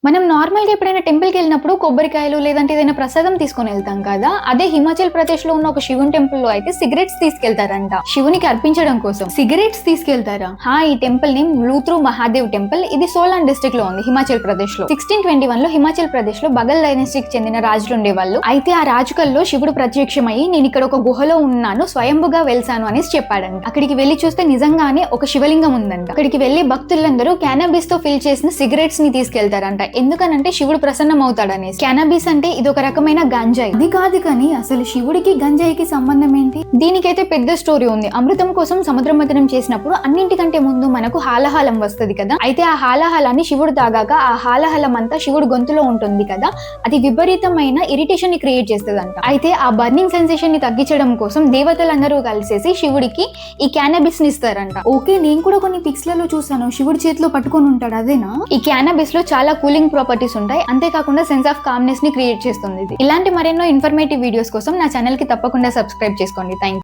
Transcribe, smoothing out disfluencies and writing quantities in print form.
మనం నార్మల్‌గా ఎప్పుడైనా టెంపుల్‌కి వెళ్ళినప్పుడు కొబ్బరికాయలు లేదంటే ఏదైనా ప్రసాదం తీసుకొని వెళ్తాం కదా! అదే హిమాచల్ ప్రదేశ్‌లో ఉన్న ఒక శివుని టెంపుల్‌లో అయితే సిగరెట్స్ తీసుకెళ్తారంట. శివునికి అర్పించడం కోసం. సిగరెట్స్ తీసుకెళ్తారా? ఈ టెంపుల్ నేమ్ లూత్రూ మహాదేవ్ టెంపుల్. ఇది సోలాన్ డిస్ట్రిక్ట్‌లో ఉంది హిమాచల్ ప్రదేశ్‌లో. 1621లో హిమాచల్ ప్రదేశ్‌లో బగల్ డైనస్టీకి చెందిన రాజులు ఉండేవాళ్ళు. అయితే ఆ రాజుకల్లో శివుడు ప్రత్యక్షమయ్యి నేను ఇక్కడ ఒక గుహలో ఉన్నాను, స్వయంభుగా వెలిసాను అనేసి చెప్పాడంట. అక్కడికి వెళ్లి చూస్తే నిజంగానే ఒక శివలింగం ఉందంట. అక్కడికి వెళ్లి భక్తులందరూ క్యానబిస్ తో ఫిల్ చేసిన సిగరెట్స్ ని తీసుకెళ్తారంట. ఎందుకనంటే శివుడు ప్రసన్నం అవుతాడనేసి. క్యానబిస్ అంటే ఇది ఒక రకమైన గంజాయి. అది కాదు కానీ అసలు శివుడికి గంజాయికి సంబంధం ఏంటి? దీనికైతే పెద్ద స్టోరీ ఉంది. అమృతం కోసం సముద్ర మథనం చేసినప్పుడు అన్నింటికంటే ముందు మనకు హాలహాలం వస్తది కదా. అయితే ఆ హాలహాలాన్ని శివుడు తాగాక ఆ హాలహాలం అంతా శివుడు గొంతులో ఉంటుంది కదా, అది విపరీతమైన ఇరిటేషన్ ని క్రియేట్ చేస్తదంట. అయితే ఆ బర్నింగ్ సెన్సేషన్ ని తగ్గించడం కోసం దేవతలందరూ కలిసేసి శివుడికి ఈ క్యానబిస్ ని ఇస్తారంట. ఓకే, నేను కూడా కొన్ని పిక్స్ లలో చూసాను, శివుడి చేతిలో పట్టుకొని ఉంటాడు, అదేనా? ఈ క్యానబిస్ లో చాలా కూలింగ్ ప్రాపర్టీస్ ఉంటాయి, అంతేకాకుండా సెన్స్ ఆఫ్ కామ్నెస్ ని క్రియేట్ చేస్తుంది. ఇలాంటి మరెన్నో ఇన్ఫర్మేటివ్ వీడియోస్ కోసం నా ఛానల్ కి తప్పకుండా సబ్స్క్రైబ్ చేసుకోండి. Thank you.